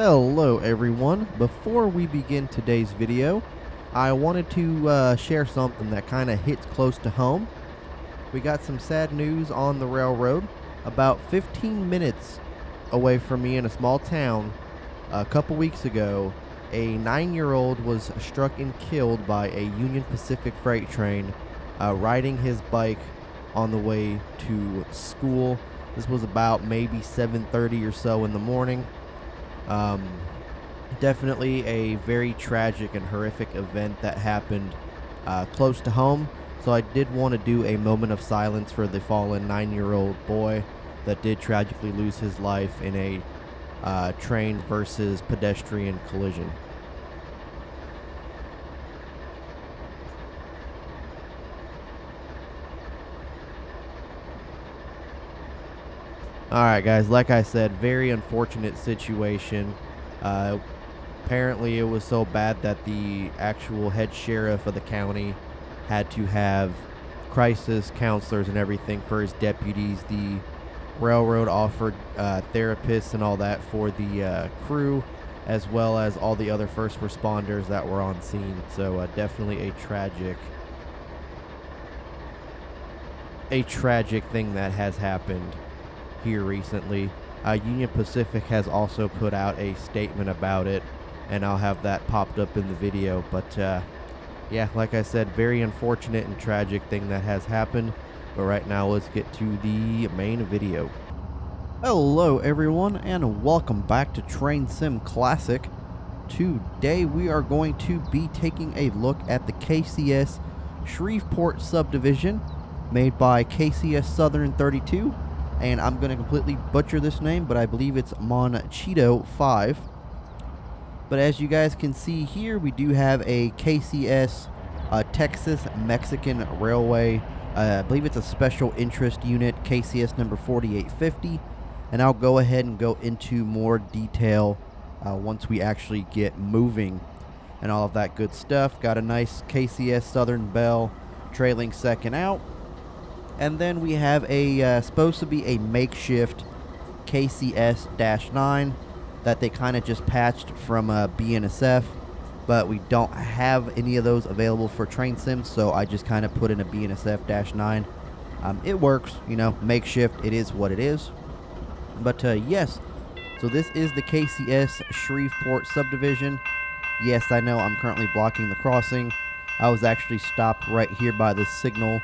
Hello everyone. Before we begin today's video, I wanted to share something that kind of hits close to home. We got some sad news on the railroad. About 15 minutes away from me in a small town, a couple weeks ago, a 9-year-old was struck and killed by a Union Pacific freight train riding his bike on the way to school. This was about maybe 7:30 or so in the morning. Definitely a very tragic and horrific event that happened close to home. So I did want to do a moment of silence for the fallen 9-year-old boy that did tragically lose his life in a train versus pedestrian collision. Alright guys, like I said, very unfortunate situation. Apparently it was so bad that the actual head sheriff of the county had to have crisis counselors and everything for his deputies. The railroad offered therapists and all that for the crew, as well as all the other first responders that were on scene. So definitely a tragic thing that has happened here recently. Union Pacific has also put out a statement about it, and I'll have that popped up in the video. But yeah, like I said, very unfortunate and tragic thing that has happened. But right now, let's get to the main video. Hello everyone, and welcome back to Train Sim Classic. Today we are going to be taking a look at the KCS Shreveport Subdivision made by KCSsouthern32. And I'm going to completely butcher this name, but I believe it's Monchito5. But as you guys can see here, we do have a KCS Texas Mexican Railway. I believe it's a special interest unit, KCS number 4850. And I'll go ahead and go into more detail once we actually get moving and all of that good stuff. Got a nice KCS Southern Bell trailing second out. And then we have a supposed to be a makeshift KCS-9 that they kind of just patched from BNSF, but we don't have any of those available for train sims, so I just kind of put in a BNSF-9. It works, you know, makeshift, it is what it is. But yes, so this is the KCS Shreveport Subdivision. Yes, I know I'm currently blocking the crossing. I was actually stopped right here by the signal,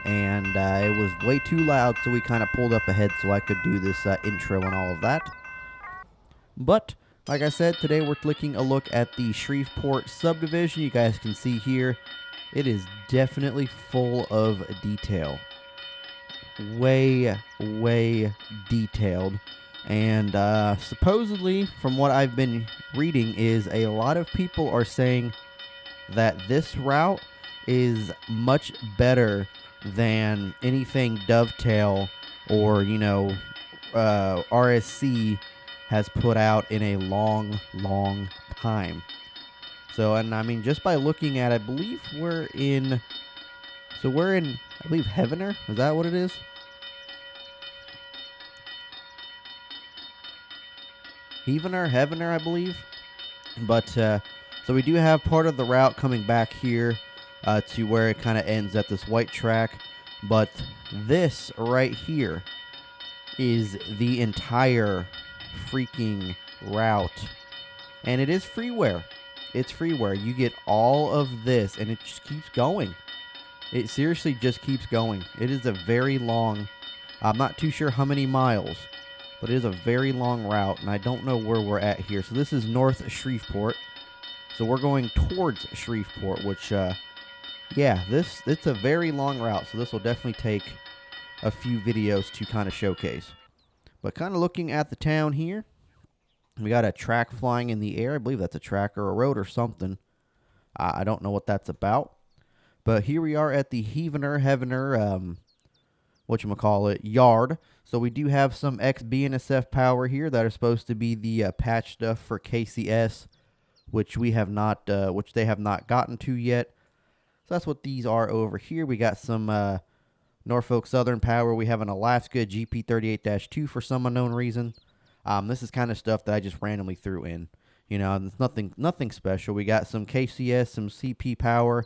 and it was way too loud, so we kind of pulled up ahead so I could do this intro and all of that. But, like I said, today we're taking a look at the Shreveport Subdivision. You guys can see here, it is definitely full of detail. Way detailed. And supposedly, from what I've been reading, is a lot of people are saying that this route is much better than anything Dovetail or, you know, RSC has put out in a long time. So, and I mean, just by looking at it, I believe we're in, I believe Heavener, is that what it is? Heavener, I believe. But, so we do have part of the route coming back here to where it kind of ends at this white track. But this right here is the entire freaking route. And it is freeware. It's freeware. You get all of this, and it just keeps going. It seriously just keeps going. It is a very long, I'm not too sure how many miles, but it is a very long route, and I don't know where we're at here. So this is North Shreveport. So we're going towards Shreveport, which, yeah, it's a very long route, so this will definitely take a few videos to kind of showcase. But kind of looking at the town here, we got a track flying in the air. I believe that's a track or a road or something. I don't know what that's about. But here we are at the Heavener, whatchamacallit, yard. So we do have some ex-BNSF power here that are supposed to be the patch stuff for KCS, which they have not gotten to yet. So that's what these are over here. We got some Norfolk Southern power. We have an Alaska GP38-2 for some unknown reason. This is kind of stuff that I just randomly threw in. You know, it's nothing special. We got some KCS, some CP power.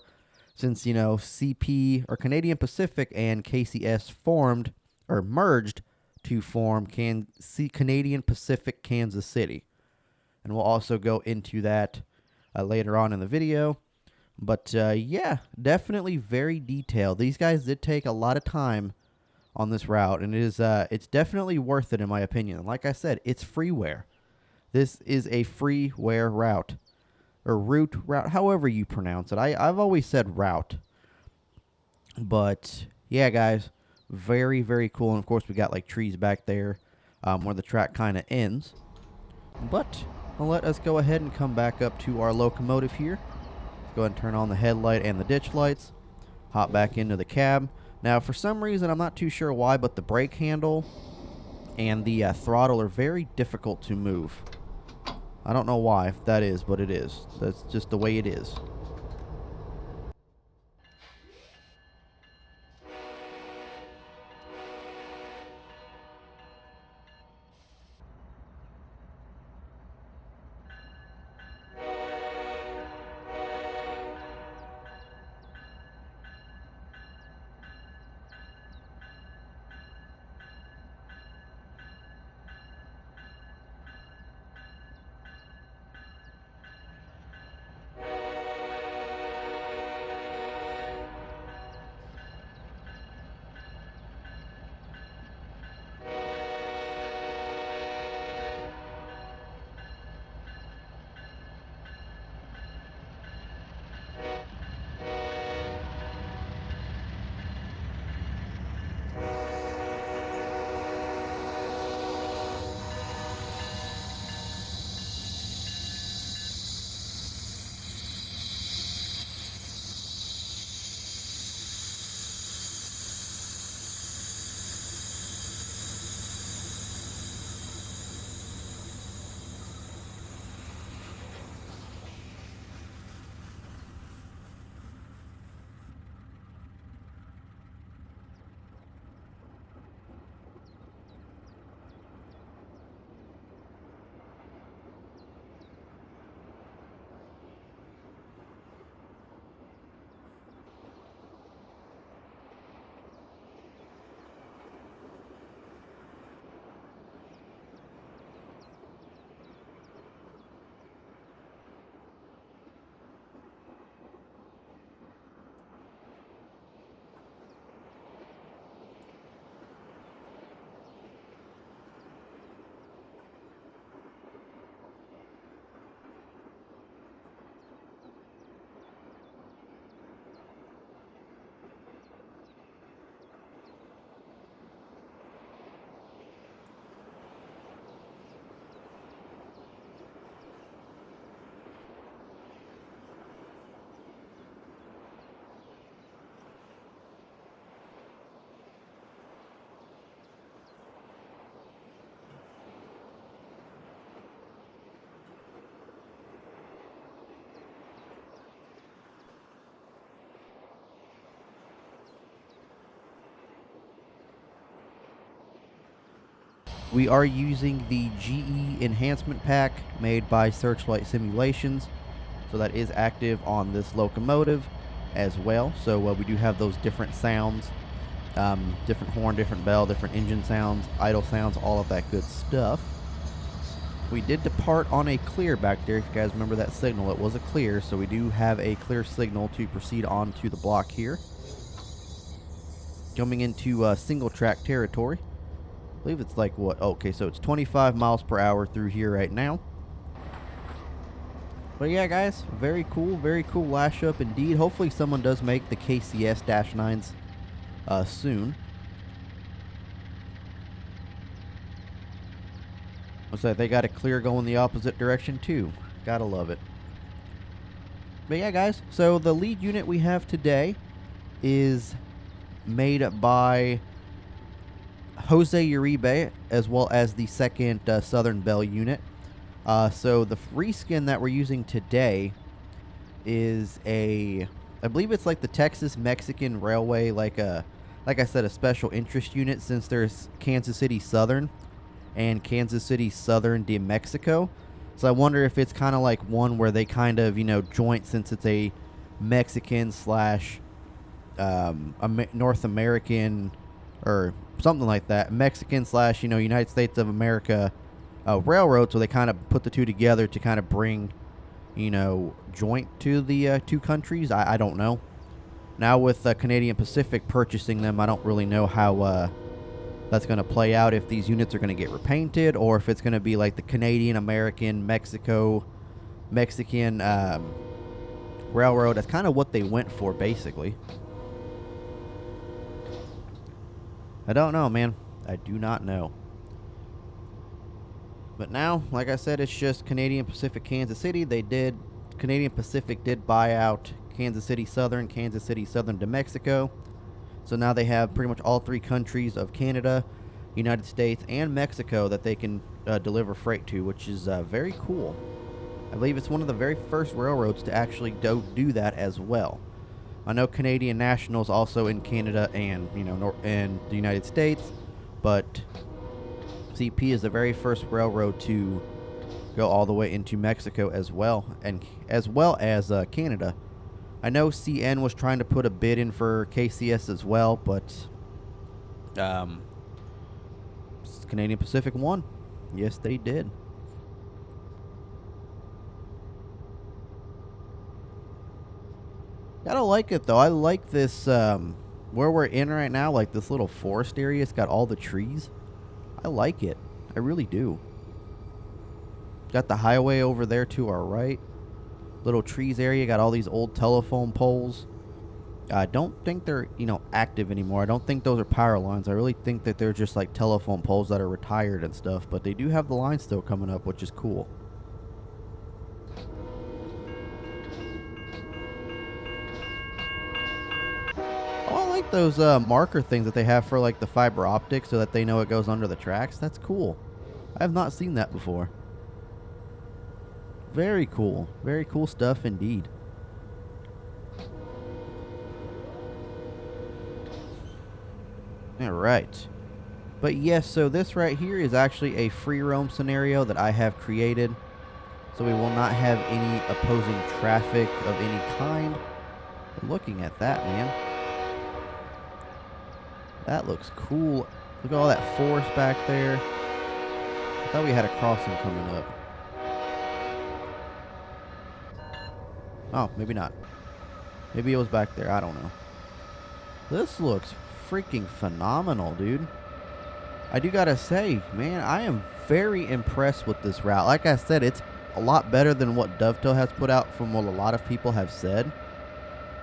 Since, you know, CP or Canadian Pacific and KCS formed or merged to form Canadian Pacific Kansas City. And we'll also go into that later on in the video. But yeah, definitely very detailed. These guys did take a lot of time on this route, and it's definitely worth it in my opinion. And like I said, it's freeware. This is a freeware route, or route, however you pronounce it. I've always said route. But yeah, guys, very, very cool. And of course, we got like trees back there where the track kind of ends. But let us go ahead and come back up to our locomotive here. Let's go ahead and turn on the headlight and the ditch lights. Hop back into the cab. Now, for some reason, I'm not too sure why, but the brake handle and the throttle are very difficult to move. I don't know why that is, but it is. That's just the way it is. We are using the GE enhancement pack made by Searchlight Simulations. So that is active on this locomotive as well. So we do have those different sounds, different horn, different bell, different engine sounds, idle sounds, all of that good stuff. We did depart on a clear back there. If you guys remember that signal, it was a clear. So we do have a clear signal to proceed on to the block here. Coming into single track territory. I believe it's like what? Okay, so it's 25 miles per hour through here right now. But yeah, guys, very cool lash up indeed. Hopefully someone does make the KCS-9s soon. Looks like they got a clear going the opposite direction too. Gotta love it. But yeah, guys, so the lead unit we have today is made by Jose Uribe, as well as the second Southern Bell unit. So the reskin that we're using today is I believe it's like the Texas Mexican Railway, like I said, a special interest unit, since there's Kansas City Southern and Kansas City Southern de Mexico. So I wonder if it's kind of like one where they kind of, you know, joint, since it's a Mexican slash North American or something like that, Mexican slash, you know, United States of America railroad. So they kind of put the two together to kind of bring, you know, joint to the two countries. I don't know. Now with Canadian Pacific purchasing them, I don't really know how that's going to play out, if these units are going to get repainted or if it's going to be like the Canadian, American, Mexican railroad. That's kind of what they went for, basically. I don't know, man. I do not know. But now, like I said, it's just Canadian Pacific Kansas City. Canadian Pacific did buy out Kansas City Southern de Mexico. So now they have pretty much all three countries of Canada, United States, and Mexico that they can deliver freight to, which is very cool. I believe it's one of the very first railroads to actually do that as well. I know Canadian National's also in Canada and, you know, in the United States, but CP is the very first railroad to go all the way into Mexico as well, and as well as Canada. I know CN was trying to put a bid in for KCS as well, but Canadian Pacific won. Yes, they did. I don't like it, though. I like this, where we're in right now, like this little forest area. It's got all the trees. I like it. I really do. Got the highway over there to our right. Little trees area. Got all these old telephone poles. I don't think they're, you know, active anymore. I don't think those are power lines. I really think that they're just like telephone poles that are retired and stuff. But they do have the line still coming up, which is cool. Oh, I like those marker things that they have for like the fiber optics so that they know it goes under the tracks. That's cool. I have not seen that before. Very cool. Very cool stuff indeed. Alright. But yes, so this right here is actually a free roam scenario that I have created. So we will not have any opposing traffic of any kind. Looking at that, man. That looks cool. Look at all that forest back there. I thought we had a crossing coming up. Oh, maybe not. Maybe it was back there. I don't know. This looks freaking phenomenal, dude. I do gotta say, man, I am very impressed with this route. Like I said, it's a lot better than what Dovetail has put out from what a lot of people have said.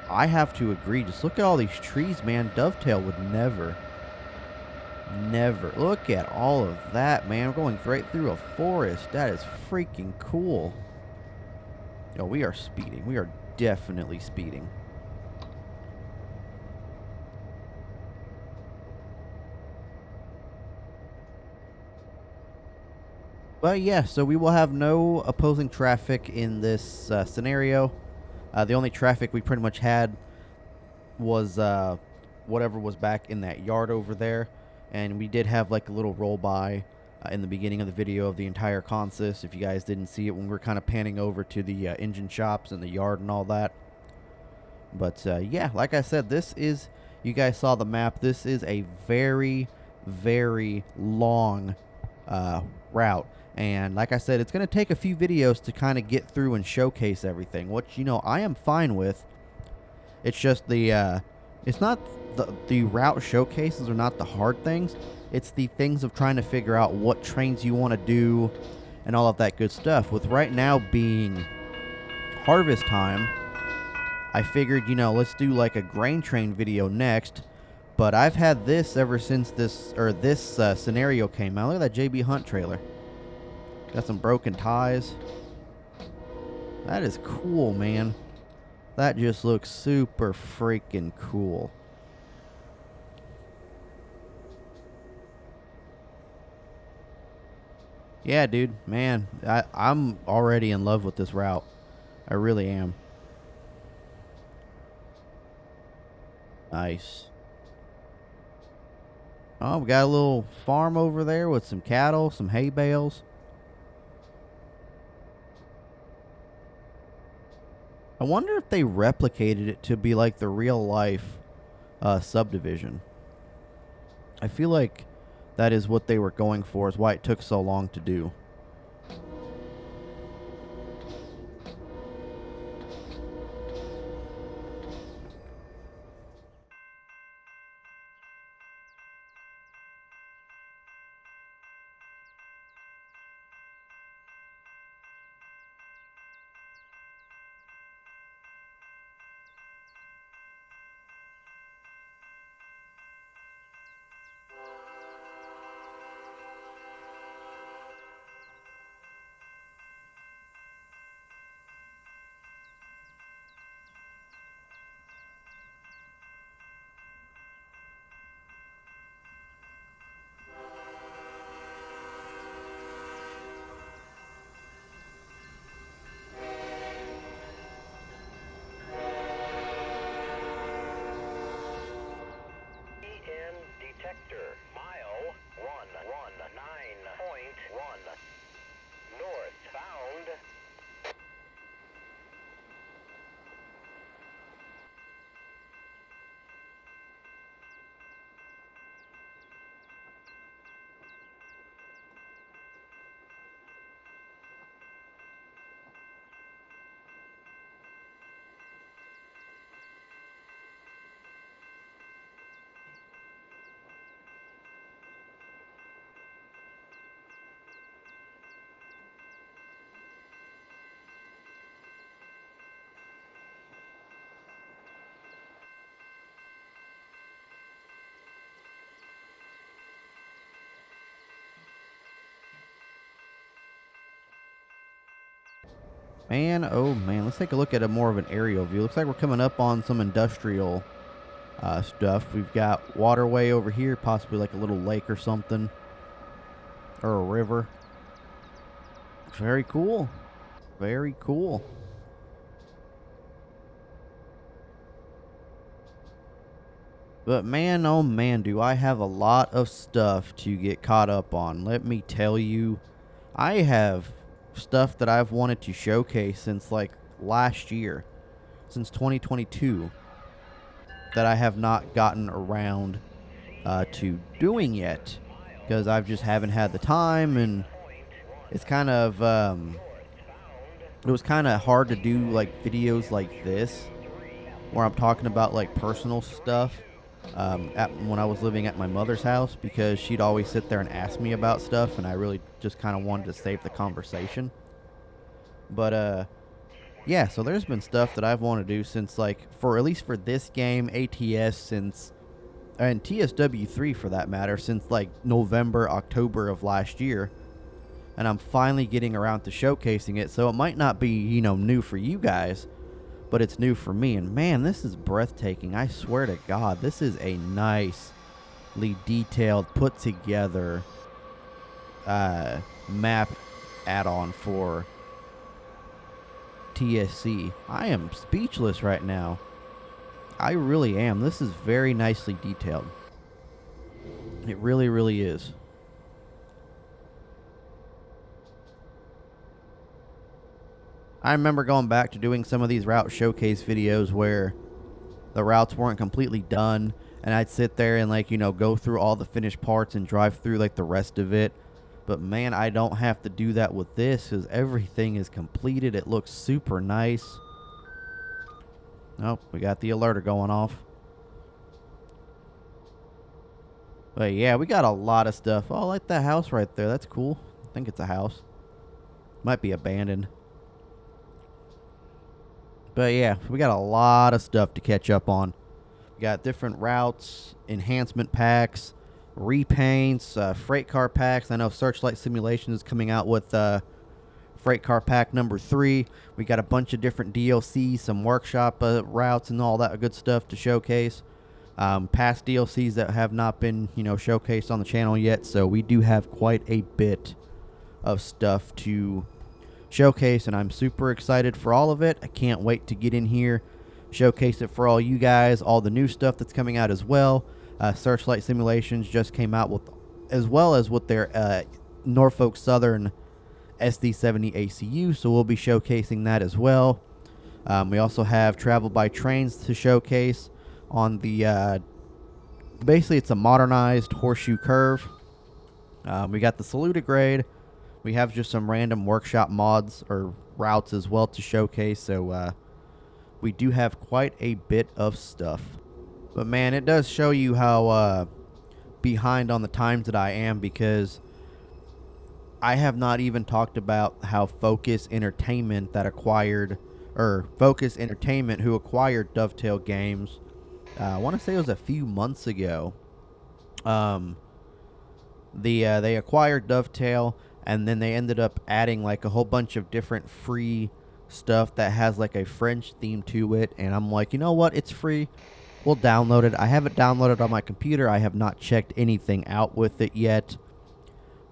I have to agree. Just look at all these trees, man. Dovetail would never. Look at all of that, man. We're going right through a forest. That is freaking cool. Oh, we are speeding. We are definitely speeding. But yeah, so we will have no opposing traffic in this scenario. The only traffic we pretty much had was whatever was back in that yard over there. And we did have like a little roll by in the beginning of the video of the entire consist. If you guys didn't see it, when we were kind of panning over to the engine shops and the yard and all that. But yeah, like I said, this is, you guys saw the map, this is a very, very long route. And like I said, it's going to take a few videos to kind of get through and showcase everything, which, you know, I am fine with. It's just the, it's not the route showcases are not the hard things. It's the things of trying to figure out what trains you want to do and all of that good stuff. With right now being harvest time, I figured, you know, let's do like a grain train video next. But I've had this ever since this scenario came out. Look at that JB Hunt trailer. Got some broken ties. That is cool, man. That just looks super freaking cool. Yeah, dude, man, I'm already in love with this route. I really am. Nice. Oh, we got a little farm over there with some cattle, some hay bales. I wonder if they replicated it to be like the real life subdivision. I feel like that is what they were going for, is why it took so long to do. Detector, mile 119.1. Northbound. Man, oh man, let's take a look at a more of an aerial view. Looks like we're coming up on some industrial stuff. We've got waterway over here, possibly like a little lake or something, or a river. Very cool. Very cool. But man, oh man, do I have a lot of stuff to get caught up on. Let me tell you, I have stuff that I've wanted to showcase since like last year, since 2022, that I have not gotten around to doing yet, because I've just haven't had the time, and it's kind of it was kind of hard to do like videos like this where I'm talking about like personal stuff when I was living at my mother's house, because she'd always sit there and ask me about stuff, and I really just kind of wanted to save the conversation. But yeah, so there's been stuff that I've wanted to do since, like, for at least for this game, ATS, since, and TSW3 for that matter, since like November, October of last year. And I'm finally getting around to showcasing it, so it might not be, you know, new for you guys, but it's new for me. And man, this is breathtaking. I swear to God, this is a nicely detailed, put together map add-on for TSC. I am speechless right now. I really am. This is very nicely detailed. It really, really is. I remember going back to doing some of these route showcase videos where the routes weren't completely done, and I'd sit there and, like, you know, go through all the finished parts and drive through like the rest of it. But man, I don't have to do that with this, because everything is completed. It looks super nice. Oh, we got the alerter going off. But yeah, we got a lot of stuff. Oh, I like that house right there. That's cool. I think it's a house. Might be abandoned. But yeah, we got a lot of stuff to catch up on. We got different routes, enhancement packs, repaints, freight car packs. I know Searchlight Simulation is coming out with freight car pack number 3. We got a bunch of different DLCs, some workshop routes, and all that good stuff to showcase. Past DLCs that have not been, you know, showcased on the channel yet. So we do have quite a bit of stuff to showcase, and I'm super excited for all of it. I can't wait to get in here, showcase it for all you guys, all the new stuff that's coming out as well. Searchlight Simulations just came out with, as well as with their Norfolk Southern SD70 ACU, so we'll be showcasing that as well. We also have Travel by Trains to showcase on the, basically it's a modernized horseshoe curve. We got the Salutigrade. We have just some random workshop mods or routes as well to showcase, so we do have quite a bit of stuff. But man, it does show you how behind on the times that I am, because I have not even talked about how Focus Entertainment who acquired Dovetail Games, I want to say it was a few months ago. They acquired Dovetail, and then they ended up adding like a whole bunch of different free stuff that has like a French theme to it, and I'm like, you know what, it's free, we'll download it. I have it downloaded on my computer. I have not checked anything out with it yet,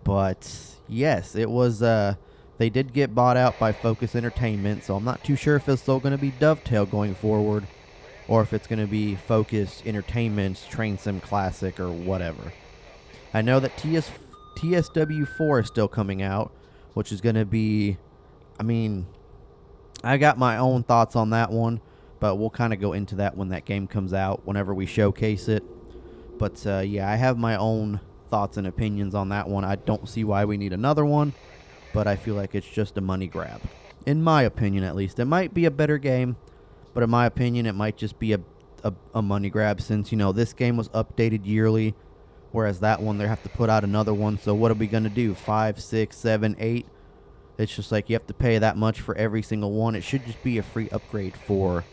but yes, it was they did get bought out by Focus Entertainment, so I'm not too sure if it's still going to be Dovetail going forward, or if it's going to be Focus Entertainment's Train Sim Classic or whatever. I know that TSW4 is still coming out, which is going to be, I mean, I got my own thoughts on that one, but we'll kind of go into that when that game comes out, whenever we showcase it. But yeah, I have my own thoughts and opinions on that one. I don't see why we need another one, but I feel like it's just a money grab. In my opinion, at least. It might be a better game, but in my opinion, it might just be a money grab, since, you know, this game was updated yearly, whereas that one, they have to put out another one. So what are we going to do? 5, 6, 7, 8? It's just like you have to pay that much for every single one. It should just be a free upgrade for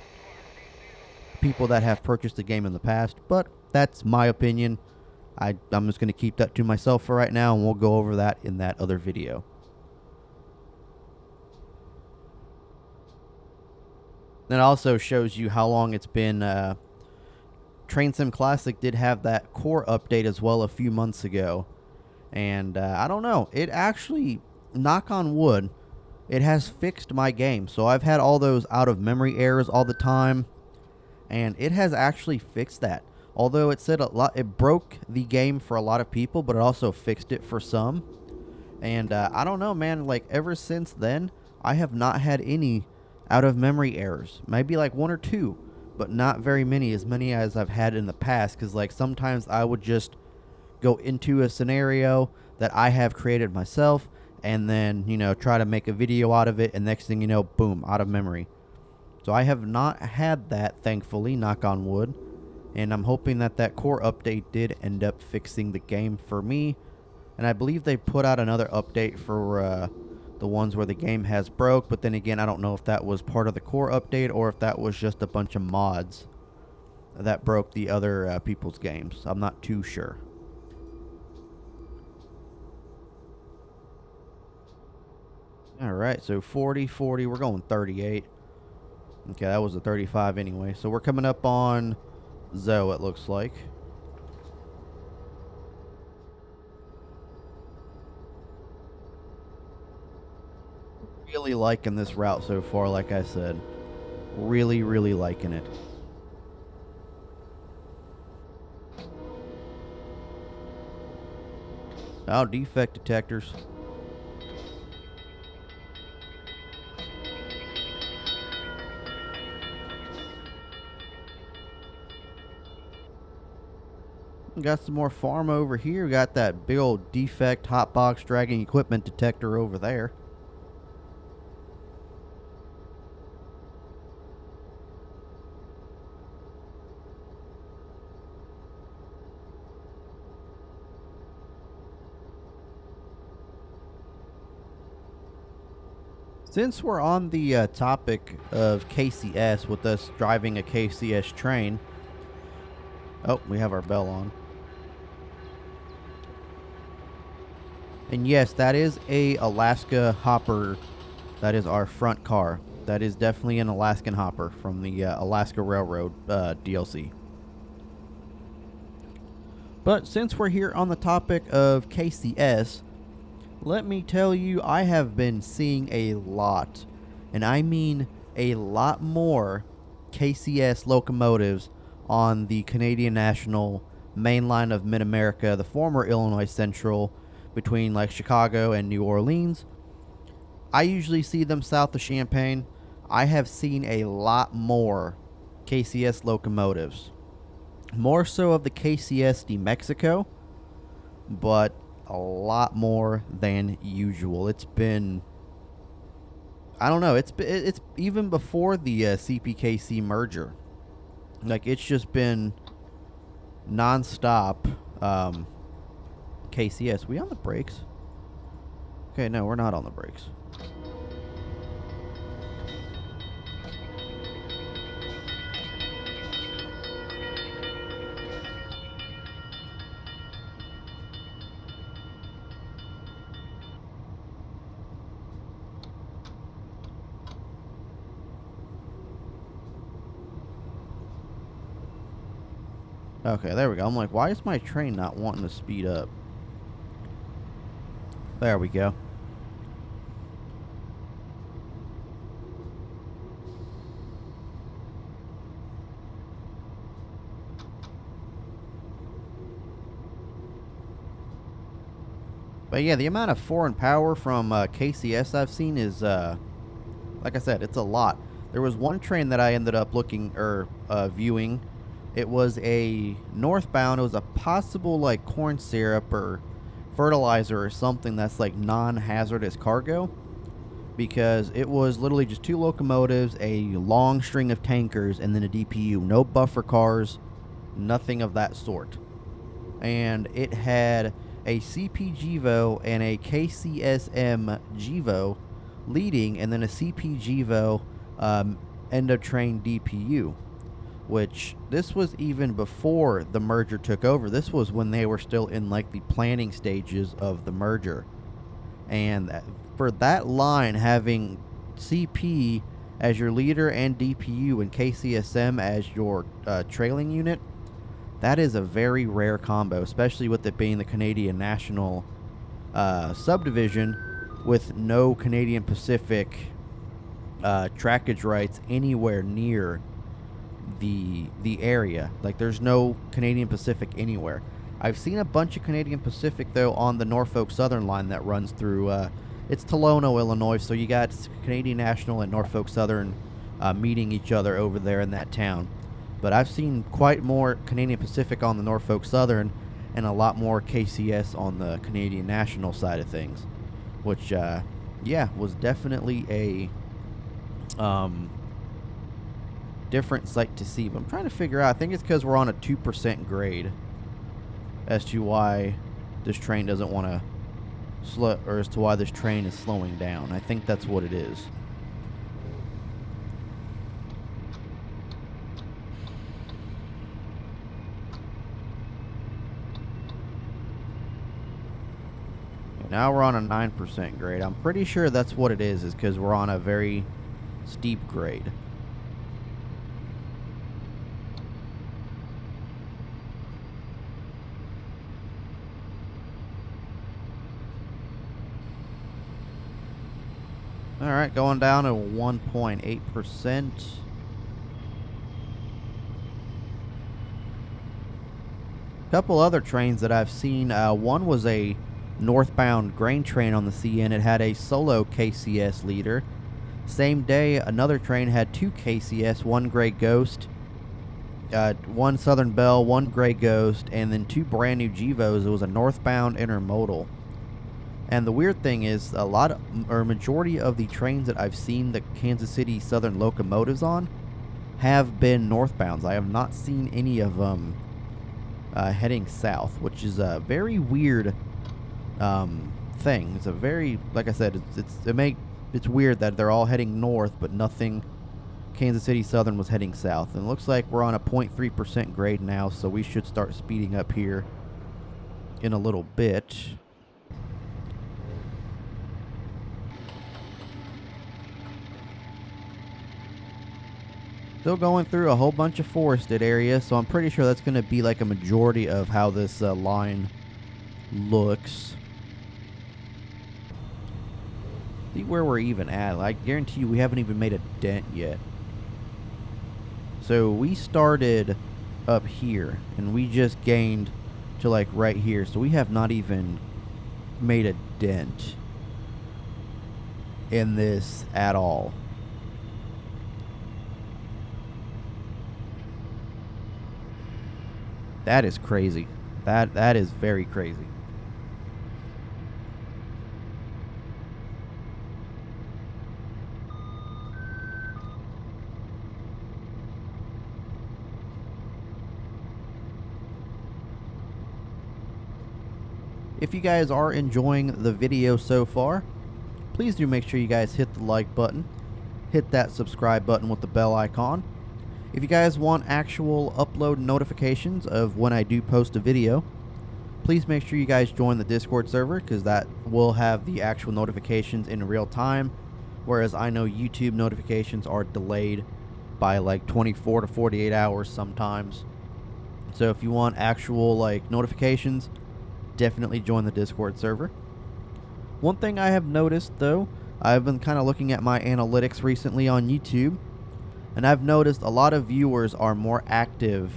people that have purchased the game in the past, but that's my opinion. I'm just going to keep that to myself for right now, and we'll go over that in that other video. That also shows you how long it's been. Train Sim Classic did have that core update as well a few months ago, and I don't know, it actually, knock on wood, it has fixed my game. So I've had all those out of memory errors all the time, and it has actually fixed that. Although it said it broke the game for a lot of people, but it also fixed it for some. And I don't know, man, like ever since then, I have not had any out of memory errors. Maybe like 1 or 2, but not very many, as many as I've had in the past. Because like sometimes I would just go into a scenario that I have created myself, and then, you know, try to make a video out of it, and next thing you know, boom, out of memory. So I have not had that, thankfully, knock on wood. And I'm hoping that that core update did end up fixing the game for me. And I believe they put out another update for the ones where the game has broke. But then again, I don't know if that was part of the core update, or if that was just a bunch of mods that broke the other people's games. I'm not too sure. Alright, so 40, 40, we're going 38. Okay, that was a 35 anyway. So we're coming up on Zoe, it looks like. Really liking this route so far, like I said. Really, really liking it. Oh, defect detectors. Got some more farm over here. Got that big old defect hotbox dragging equipment detector over there. Since we're on the topic of KCS, with us driving a KCS train. Oh, we have our bell on. And yes, that is a Alaska Hopper. That is our front car. That is definitely an Alaskan Hopper from the Alaska Railroad DLC. But since we're here on the topic of KCS, let me tell you, I have been seeing a lot, and I mean a lot more KCS locomotives on the Canadian National main line of Mid-America, the former Illinois Central, between like Chicago and New Orleans. I usually see them south of Champaign. I have seen a lot more KCS locomotives. More so of the KCS de Mexico, but a lot more than usual. It's been, I don't know, it's even before the CPKC merger. Like, it's just been non-stop KCS. We on the brakes? Okay, no, we're not on the brakes. Okay, there we go. I'm like, why is my train not wanting to speed up? There we go. But yeah, the amount of foreign power from KCS I've seen is, like I said, it's a lot. There was one train that I ended up looking, or viewing. It was a northbound. It was a possible like corn syrup or fertilizer or something that's like non-hazardous cargo, because it was literally just 2 locomotives, a long string of tankers, and then a DPU. No buffer cars, nothing of that sort. And it had a CP GEVO and a KCSM GEVO leading, and then a CP GEVO end of train DPU. Which, this was even before the merger took over. This was when they were still in like the planning stages of the merger. And for that line, having CP as your leader and DPU and KCSM as your trailing unit, that is a very rare combo, especially with it being the Canadian National Subdivision with no Canadian Pacific trackage rights anywhere near the area. Like, there's no Canadian Pacific anywhere. I've seen a bunch of Canadian Pacific though on the Norfolk Southern line that runs through it's Tolono, Illinois, so you got Canadian National and Norfolk Southern meeting each other over there in that town. But I've seen quite more Canadian Pacific on the Norfolk Southern and a lot more KCS on the Canadian National side of things, which yeah, was definitely a different sight to see. But I'm trying to figure out, I think it's because we're on a 2% grade as to why this train doesn't want to slow, or as to why this train is slowing down. I think that's what it is. Now we're on a 9% grade. I'm pretty sure that's what it is because we're on a very steep grade. Alright, going down to 1.8%. Couple other trains that I've seen. One was a northbound grain train on the CN. It had a solo KCS leader. Same day, another train had 2 KCS, 1 Gray Ghost, 1 Southern Belle, 1 Gray Ghost, and then 2 brand new GEVOs. It was a northbound intermodal. And the weird thing is, majority of the trains that I've seen the Kansas City Southern locomotives on have been northbounds. I have not seen any of them heading south, which is a very weird thing. It's a very, like I said, it's weird that they're all heading north, but nothing Kansas City Southern was heading south. And it looks like we're on a 0.3% grade now, so we should start speeding up here in a little bit. Still going through a whole bunch of forested areas, so I'm pretty sure that's going to be like a majority of how this line looks. See where we're even at. I guarantee you we haven't even made a dent yet. So we started up here, and we just gained to like right here, so we have not even made a dent in this at all. That is crazy. That is very crazy. If you guys are enjoying the video so far, please do make sure you guys hit the like button, hit that subscribe button with the bell icon. If you guys want actual upload notifications of when I do post a video, please make sure you guys join the Discord server, because that will have the actual notifications in real time, whereas I know YouTube notifications are delayed by like 24 to 48 hours sometimes. So if you want actual like notifications, definitely join the Discord server. One thing I have noticed though, I've been kind of looking at my analytics recently on YouTube, and I've noticed a lot of viewers are more active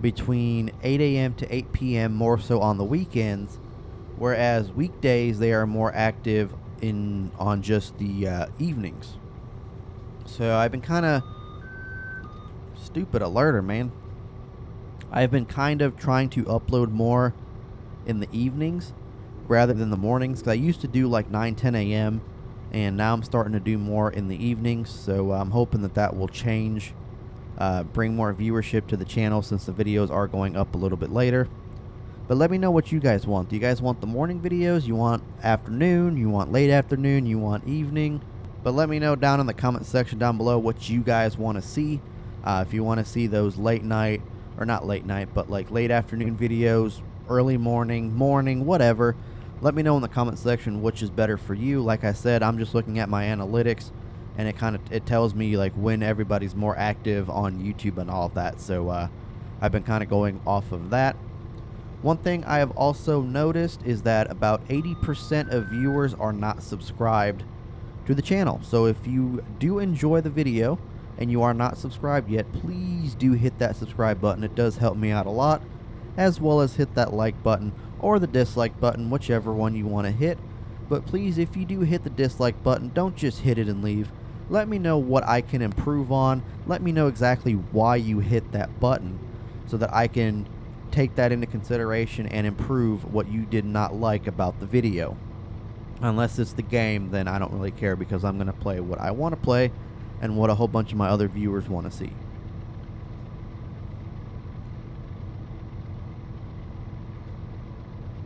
between 8 a.m. to 8 p.m. more so on the weekends, whereas weekdays they are more active on just the evenings. So I've been kind of stupid alerter, man. I've been kind of trying to upload more in the evenings rather than the mornings, because I used to do like 9-10 a.m. and now I'm starting to do more in the evenings, so I'm hoping that will change, bring more viewership to the channel since the videos are going up a little bit later. But let me know what you guys want. Do you guys want the morning videos? You want afternoon? You want late afternoon? You want evening? But let me know down in the comment section down below what you guys want to see. If you want to see those late night, or not late night, but like late afternoon videos, early morning, whatever. Let me know in the comment section which is better for you. Like I said, I'm just looking at my analytics, and it tells me like when everybody's more active on YouTube and all of that. So I've been kind of going off of that. One thing I have also noticed is that about 80% of viewers are not subscribed to the channel. So if you do enjoy the video and you are not subscribed yet, please do hit that subscribe button. It does help me out a lot, as well as hit that like button or the dislike button, whichever one you want to hit. But please, if you do hit the dislike button, don't just hit it and leave. Let me know what I can improve on. Let me know exactly why you hit that button, so that I can take that into consideration and improve what you did not like about the video. Unless it's the game, then I don't really care, because I'm going to play what I want to play and what a whole bunch of my other viewers want to see.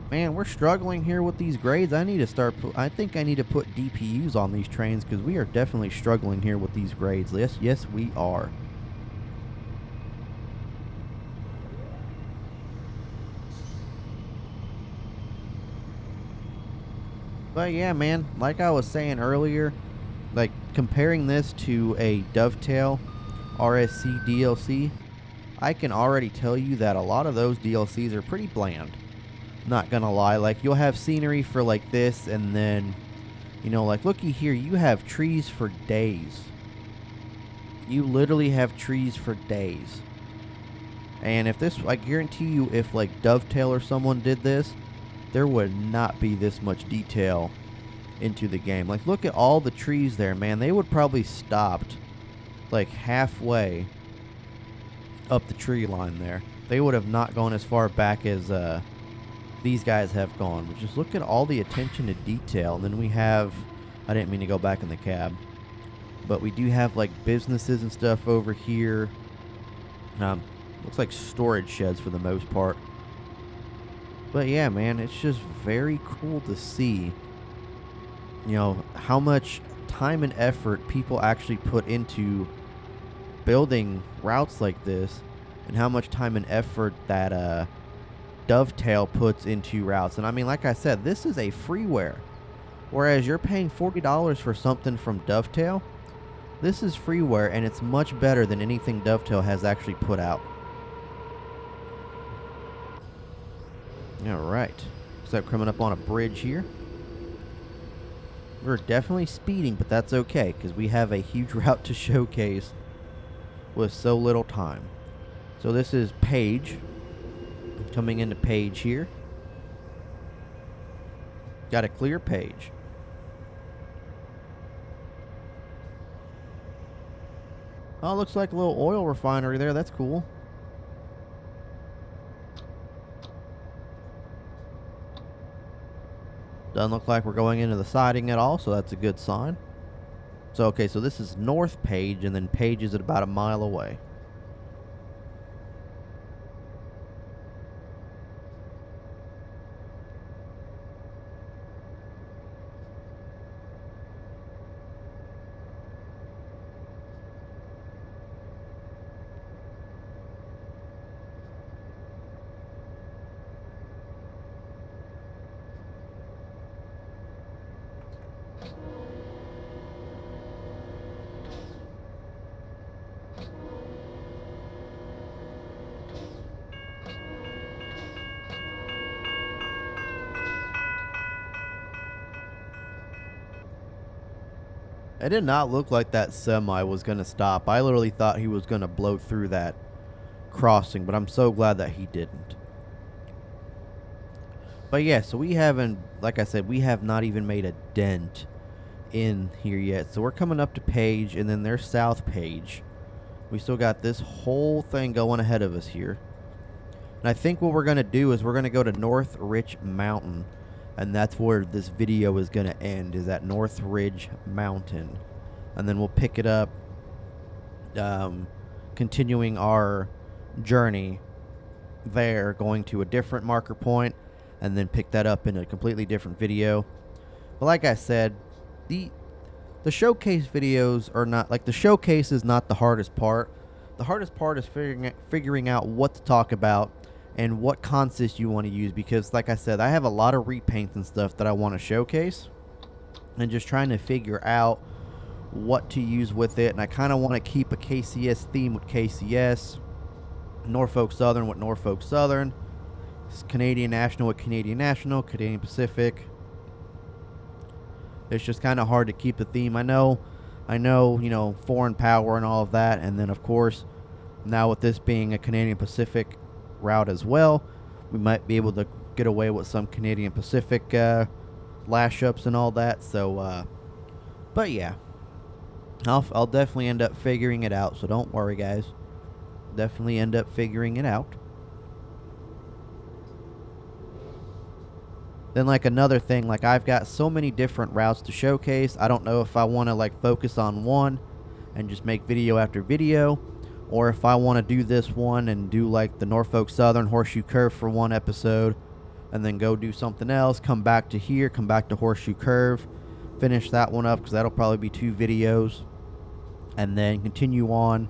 Man, we're struggling here with these grades. I think I need to put DPUs on these trains, because we are definitely struggling here with these grades. Yes, we are. But yeah, man, like I was saying earlier, like comparing this to a Dovetail RSC DLC, I can already tell you that a lot of those DLCs are pretty bland. Not gonna lie, like you'll have scenery for like this, and then, you know, like looky here, you have trees for days. You literally have trees for days. And if this, I guarantee you, if like Dovetail or someone did this, there would not be this much detail into the game. Like look at all the trees there, man. They would probably stopped like halfway up the tree line there. They would have not gone as far back as these guys have gone. But just look at all the attention to detail. And then we have, I didn't mean to go back in the cab, but we do have like businesses and stuff over here. Looks like storage sheds for the most part. But yeah, man, it's just very cool to see, you know, how much time and effort people actually put into building routes like this, and how much time and effort that Dovetail puts into routes. And I mean, like I said, this is a freeware, whereas you're paying $40 for something from Dovetail. This is freeware, and it's much better than anything Dovetail has actually put out. Alright, so coming up on a bridge here. We're definitely speeding, but that's okay, because we have a huge route to showcase with so little time. So this is Paige. Coming into Paige here. Got a clear Paige. Oh, looks like a little oil refinery there. That's cool. Doesn't look like we're going into the siding at all, so that's a good sign. So, okay, so this is North Paige, and then Paige is at about a mile away. It did not look like that semi was going to stop. I literally thought he was going to blow through that crossing, but I'm so glad that he didn't. But yeah, so we haven't, like I said, we have not even made a dent in here yet. So we're coming up to Paige, and then there's South Paige. We still got this whole thing going ahead of us here. And I think what we're going to do is we're going to go to North Ridge Mountain. And that's where this video is going to end, is at North Ridge Mountain. And then we'll pick it up, continuing our journey there, going to a different marker point, and then pick that up in a completely different video. But like I said, the showcase videos are not, like, the showcase is not the hardest part. The hardest part is figuring out what to talk about and what consists you want to use, because like I said, I have a lot of repaints and stuff that I want to showcase, and just trying to figure out what to use with it. And I kind of want to keep a KCS theme with KCS, Norfolk Southern with Norfolk Southern, Canadian National with Canadian National, Canadian Pacific. It's just kind of hard to keep the theme. I know, you know, foreign power and all of that, and then of course now with this being a Canadian Pacific route as well, we might be able to get away with some Canadian Pacific lash-ups and all that. So but yeah, I'll definitely end up figuring it out, so don't worry guys, definitely end up figuring it out. Then, like, another thing, like, I've got so many different routes to showcase. I don't know if I want to, like, focus on one and just make video after video, or if I want to do this one and do, like, the Norfolk Southern Horseshoe Curve for one episode, and then go do something else, come back to here, come back to Horseshoe Curve, finish that one up, because that'll probably be 2 videos, and then continue on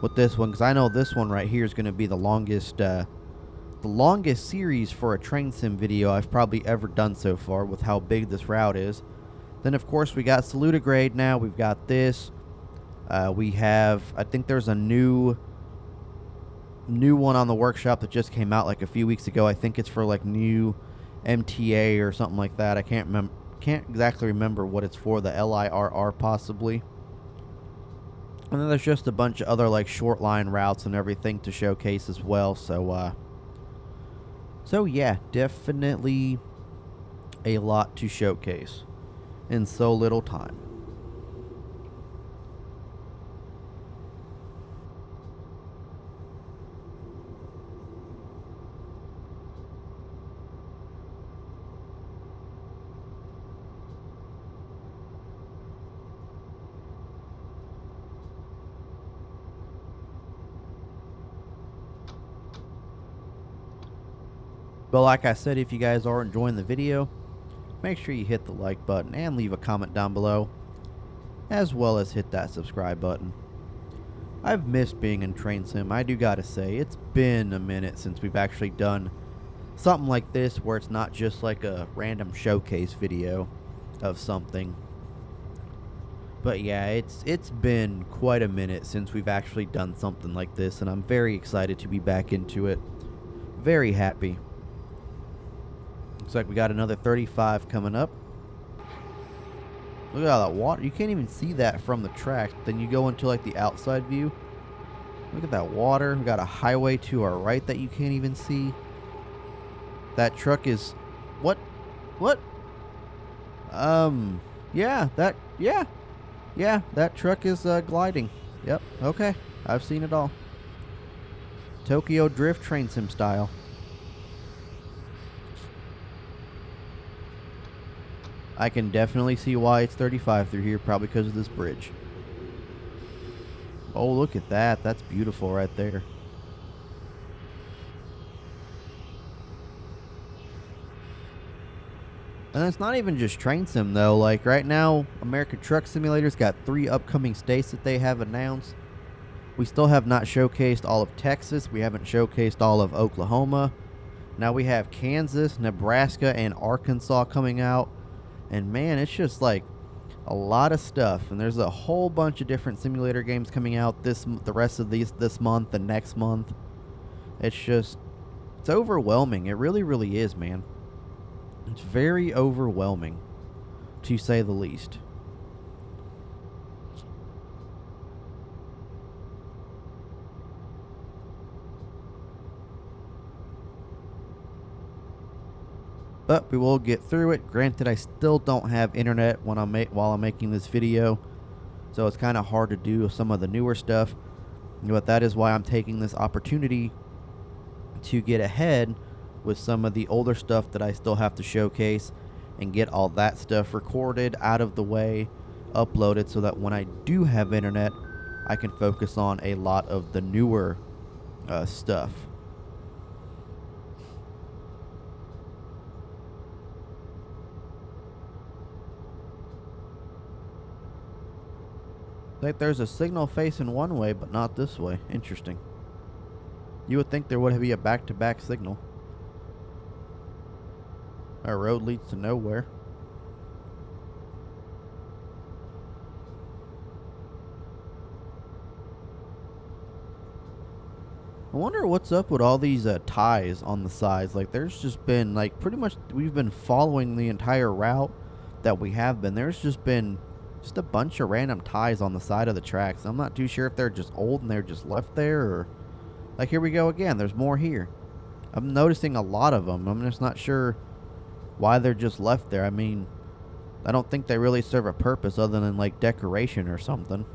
with this one, because I know this one right here is going to be the longest series for a train sim video I've probably ever done so far, with how big this route is. Then of course we got Salutagrade now. We've got this. We have, I think there's a new one on the workshop that just came out like a few weeks ago. I think it's for like new MTA or something like that. I can't exactly remember what it's for. The LIRR possibly. And then there's just a bunch of other like short line routes and everything to showcase as well. So yeah, definitely a lot to showcase in so little time. But like I said, if you guys are enjoying the video, make sure you hit the like button and leave a comment down below, as well as hit that subscribe button. I've missed being in Train Sim. I do gotta say, it's been a minute since we've actually done something like this, where it's not just like a random showcase video of something. But yeah, it's been quite a minute since we've actually done something like this, and I'm very excited to be back into it. Very happy. Looks like we got another 35 coming up. Look at all that water. You can't even see that from the track. Then you go into like the outside view. Look at that water. We got a highway to our right that you can't even see. That truck is... What? What? Yeah, that... Yeah. Yeah, that truck is gliding. Yep, okay. I've seen it all. Tokyo Drift Train Sim style. I can definitely see why it's 35 through here, probably because of this bridge. Oh, look at that. That's beautiful right there. And it's not even just train sim, though. Like, right now, American Truck Simulator's got 3 upcoming states that they have announced. We still have not showcased all of Texas. We haven't showcased all of Oklahoma. Now we have Kansas, Nebraska, and Arkansas coming out. And man, it's just like a lot of stuff. And there's a whole bunch of different simulator games coming out the rest of this month and next month. It's overwhelming. It really, really is, man. It's very overwhelming, to say the least. But we will get through it. Granted, I still don't have internet while I'm making this video, so it's kind of hard to do some of the newer stuff. But that is why I'm taking this opportunity to get ahead with some of the older stuff that I still have to showcase and get all that stuff recorded, out of the way, uploaded, so that when I do have internet, I can focus on a lot of the newer stuff. Like, there's a signal facing one way, but not this way. Interesting. You would think there would be a back-to-back signal. Our road leads to nowhere. I wonder what's up with all these ties on the sides. Like, there's just been, like, pretty much we've been following the entire route that we have been. There's just been a bunch of random ties on the side of the tracks. I'm not too sure if they're just old and they're just left there, or... Like, here we go again. There's more here. I'm noticing a lot of them. I'm just not sure why they're just left there. I mean, I don't think they really serve a purpose other than, like, decoration or something.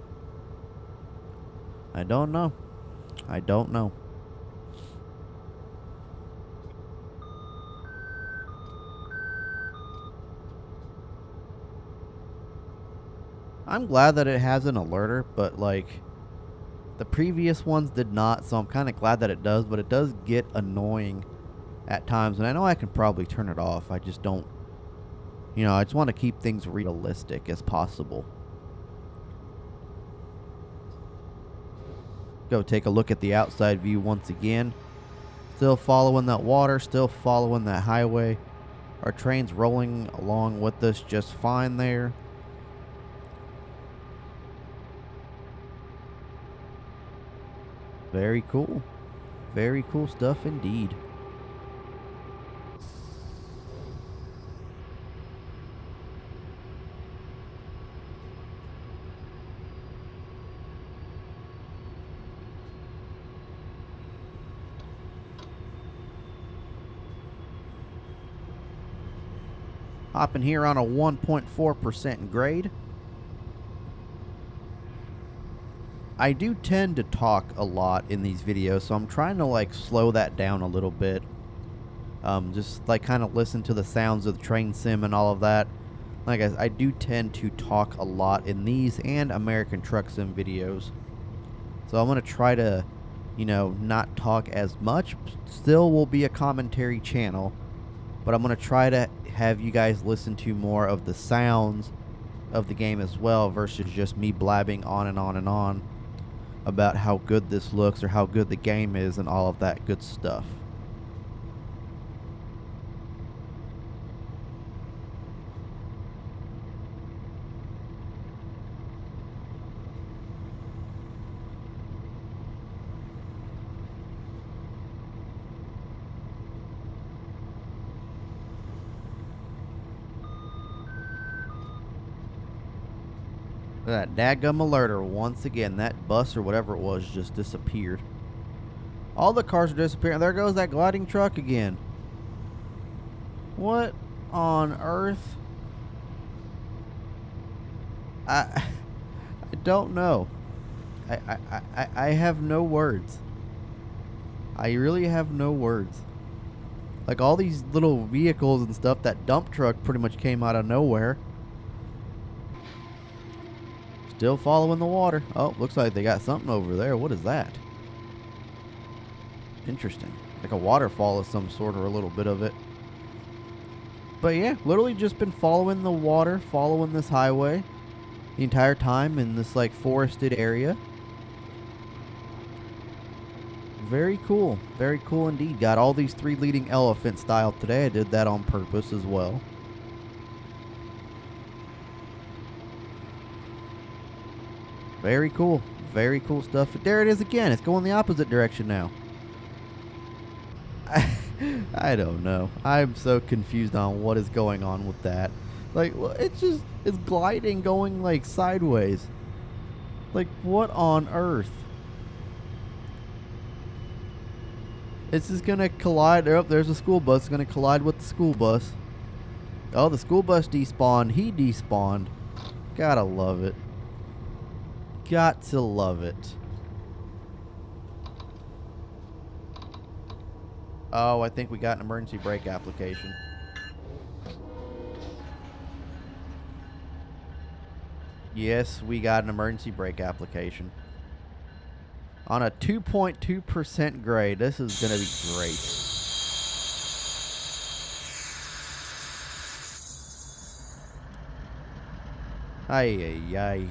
I don't know. I don't know. I'm glad that it has an alerter, but, like, the previous ones did not, so I'm kind of glad that it does, but it does get annoying at times, and I know I can probably turn it off. I just don't, you know, I just want to keep things realistic as possible. Go take a look at the outside view once again. Still following that water, still following that highway. Our train's rolling along with us just fine there. Very cool. Very cool stuff indeed. Hopping here on a 1.4% grade. I do tend to talk a lot in these videos, so I'm trying to, like, slow that down a little bit. Just, like, kind of listen to the sounds of the train sim and all of that. Like, I do tend to talk a lot in these and American Truck Sim videos. So I'm going to try to, you know, not talk as much. Still will be a commentary channel, but I'm going to try to have you guys listen to more of the sounds of the game as well, versus just me blabbing on and on and on about how good this looks or how good the game is and all of that good stuff. That dadgum alerter once again. That bus or whatever it was just disappeared. All the cars are disappearing. There goes that gliding truck again. What on earth? I don't know. I have no words. I really have no words. Like all these little vehicles and stuff, that dump truck pretty much came out of nowhere. Still following the water. Oh, looks like they got something over there. What is that? Interesting. Like a waterfall of some sort or a little bit of it. But yeah, literally just been following the water, following this highway the entire time in this like forested area. Very cool. Very cool indeed. Got all these 3 leading elephant style today. I did that on purpose as well. Very cool. Very cool stuff. There it is again. It's going the opposite direction now. I don't know. I'm so confused on what is going on with that. Like, it's gliding going like sideways. Like, what on earth? This is gonna collide. Oh, there's a school bus. It's gonna collide with the school bus. Oh, the school bus despawned. He despawned. Gotta love it. Got to love it. Oh, I think we got an emergency brake application. Yes, we got an emergency brake application. On a 2.2% grade. This is going to be great. Ay, ay, ay.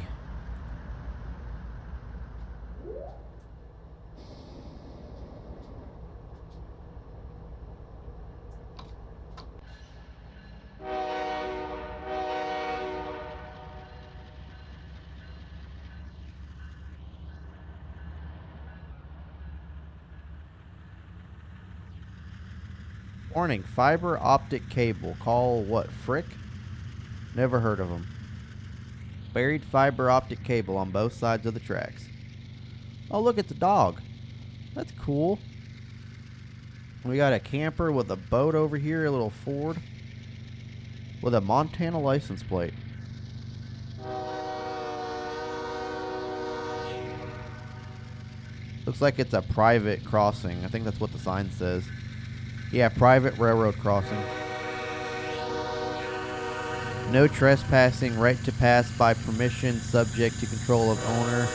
Warning, fiber optic cable. Call what, Frick? Never heard of them. Buried fiber optic cable on both sides of the tracks. Oh, look, it's a dog. That's cool. We got a camper with a boat over here, a little Ford, with a Montana license plate. Looks like it's a private crossing. I think that's what the sign says. Yeah, private railroad crossing. No trespassing, right to pass by permission, subject to control of owner,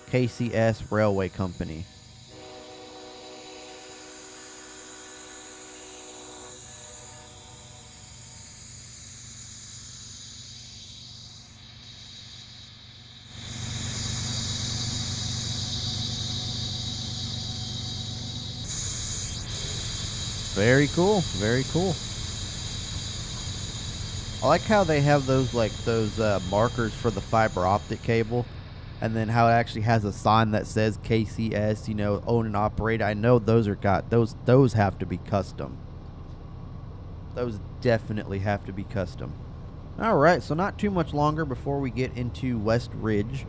KCS Railway Company. Very cool. Very cool. I like how they have those markers for the fiber optic cable, and then how it actually has a sign that says KCS, you know, own and operate. I know those have to be custom. Those definitely have to be custom. All right, so not too much longer before we get into West Ridge.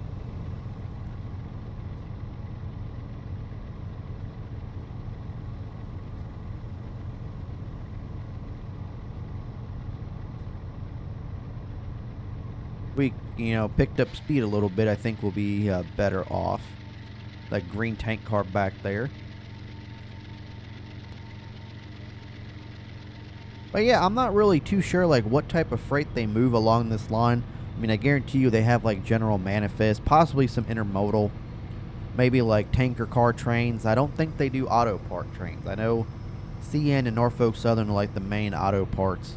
We, picked up speed a little bit. I think we'll be better off. That green tank car back there. But yeah, I'm not really too sure like what type of freight they move along this line. I mean, I guarantee you they have like general manifest, possibly some intermodal, maybe like tanker car trains. I don't think they do auto part trains. I know CN and Norfolk Southern are like the main auto parts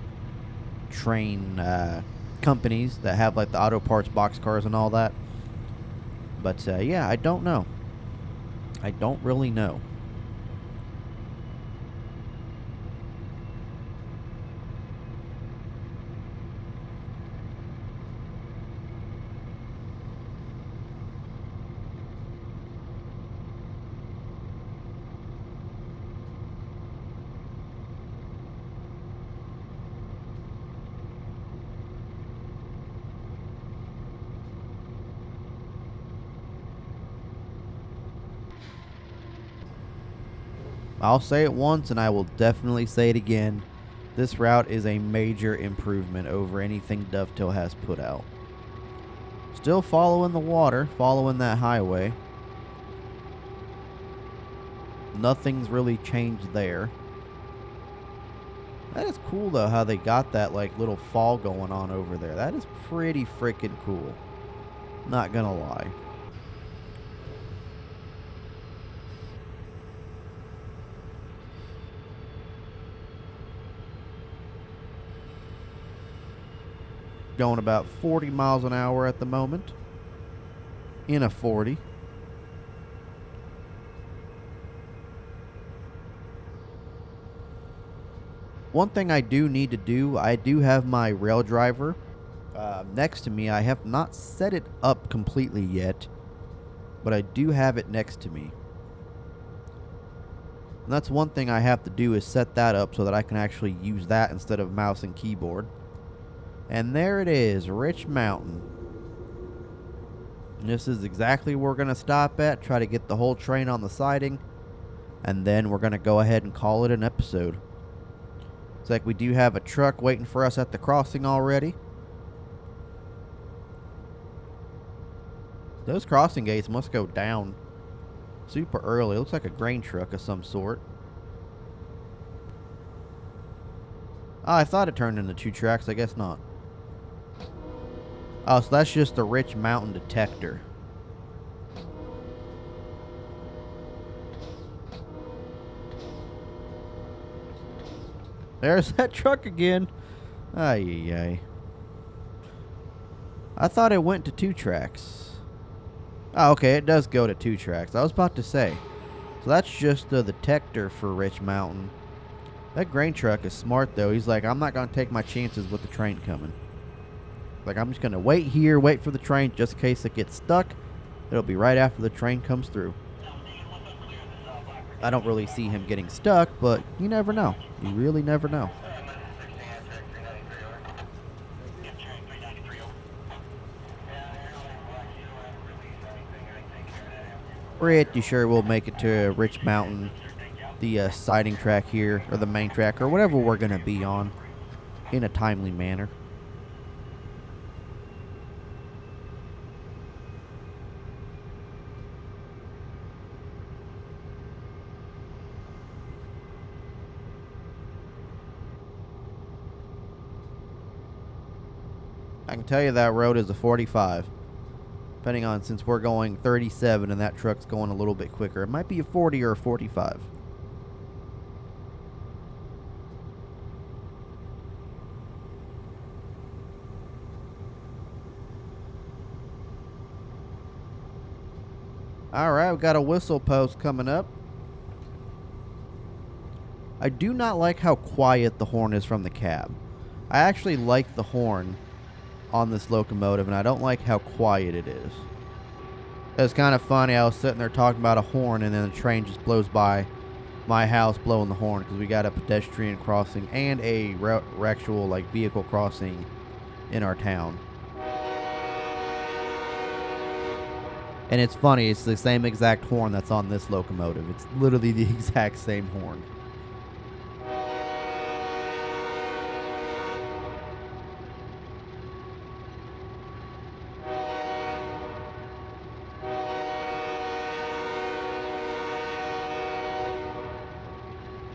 train companies that have like the auto parts box cars and all that. But yeah, I don't know. I don't really know. I'll say it once and I will definitely say it again. This route is a major improvement over anything Dovetail has put out. Still following the water, following that highway. Nothing's really changed there. That is cool though how they got that like little fall going on over there. That is pretty freaking cool. Not gonna lie. Going about 40 miles an hour at the moment. In a 40. One thing I do need to do, I do have my rail driver next to me. I have not set it up completely yet, but I do have it next to me. And that's one thing I have to do is set that up so that I can actually use that instead of mouse and keyboard. And there it is, Rich Mountain. And this is exactly where we're going to stop at, try to get the whole train on the siding, and then we're going to go ahead and call it an episode. It's like we do have a truck waiting for us at the crossing already. Those crossing gates must go down super early. It looks like a grain truck of some sort. Oh, I thought it turned into 2 tracks. I guess not. Oh, so that's just the Rich Mountain detector. There's that truck again. Ay, ay, ay. I thought it went to 2 tracks. Oh, okay, it does go to 2 tracks. I was about to say. So that's just the detector for Rich Mountain. That grain truck is smart, though. He's like, I'm not going to take my chances with the train coming. Like, I'm just going to wait here, wait for the train, just in case it gets stuck. It'll be right after the train comes through. I don't really see him getting stuck, but you never know. You really never know. Pretty sure we'll make it to Rich Mountain, the siding track here, or the main track, or whatever we're going to be on, in a timely manner. I can tell you that road is a 45. Depending on, since we're going 37 and that truck's going a little bit quicker. It might be a 40 or a 45. Alright, we've got a whistle post coming up. I do not like how quiet the horn is from the cab. I actually like the horn on this locomotive, and I don't like how quiet it is. It's kind of funny. I was sitting there talking about a horn, and then the train just blows by my house blowing the horn because we got a pedestrian crossing and a actual like vehicle crossing in our town. And it's funny, it's the same exact horn that's on this locomotive. It's literally the exact same horn.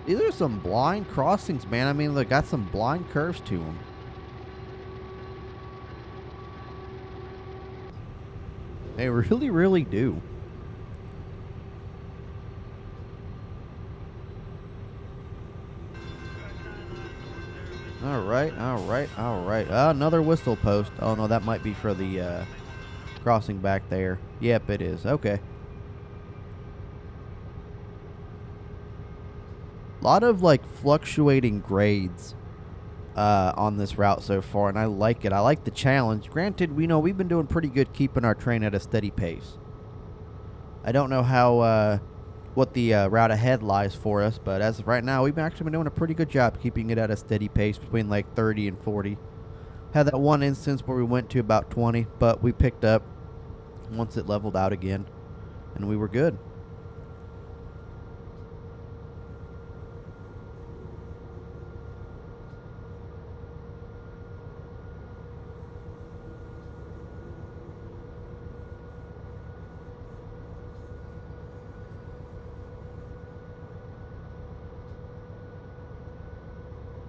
These are some blind crossings, man. I mean, they got some blind curves to them. They really, really do. Alright, alright, alright. Another whistle post. Oh, no, that might be for the crossing back there. Yep, it is. Okay. A lot of like fluctuating grades on this route so far, and I like it. I like the challenge. Granted, we know we've been doing pretty good keeping our train at a steady pace. I don't know how what the route ahead lies for us, but as of right now, we've actually been doing a pretty good job keeping it at a steady pace between like 30 and 40. Had that one instance where we went to about 20, but we picked up once it leveled out again, and we were good.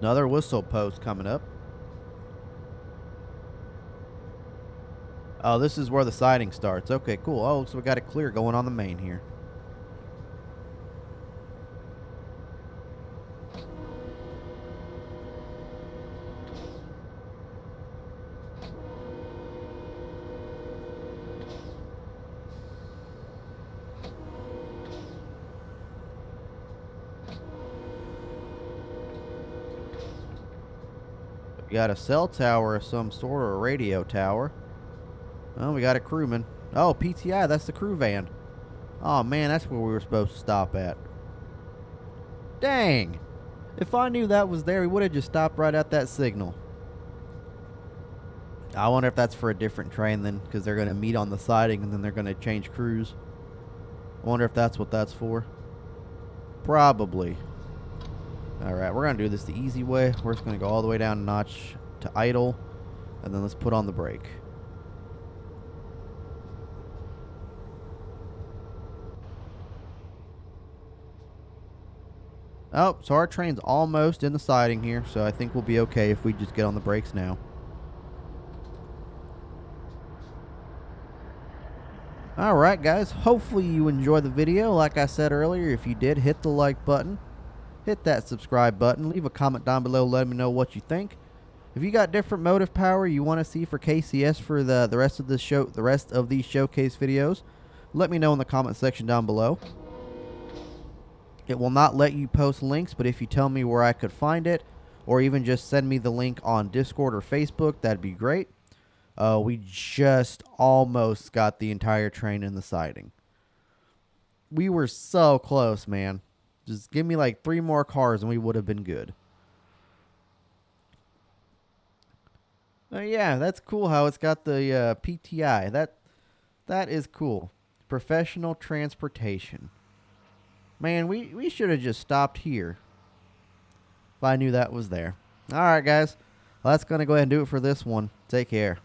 Another whistle post coming up. Oh, this is where the siding starts. Okay, cool. Oh, so we got it clear going on the main here. We got a cell tower of some sort, or a radio tower. Oh, we got a crewman. Oh, PTI, that's the crew van. Oh, man, that's where we were supposed to stop at. Dang. If I knew that was there, we would have just stopped right at that signal. I wonder if that's for a different train then, because they're going to meet on the siding and then they're going to change crews. I wonder if that's what that's for. Probably. Alright, we're going to do this the easy way. We're just going to go all the way down a notch to idle, and then let's put on the brake. Oh, so our train's almost in the siding here, so I think we'll be okay if we just get on the brakes now. Alright guys, hopefully you enjoyed the video. Like I said earlier, if you did, hit the like button. Hit that subscribe button. Leave a comment down below. Let me know what you think. If you got different motive power you want to see for KCS for the rest of these showcase videos, let me know in the comment section down below. It will not let you post links, but if you tell me where I could find it, or even just send me the link on Discord or Facebook, that'd be great. We just almost got the entire train in the siding. We were so close, man. Just give me like 3 more cars and we would have been good. Yeah, that's cool how it's got the PTI. That is cool. Professional transportation. Man, we should have just stopped here if I knew that was there. Alright, guys. Well, that's going to go ahead and do it for this one. Take care.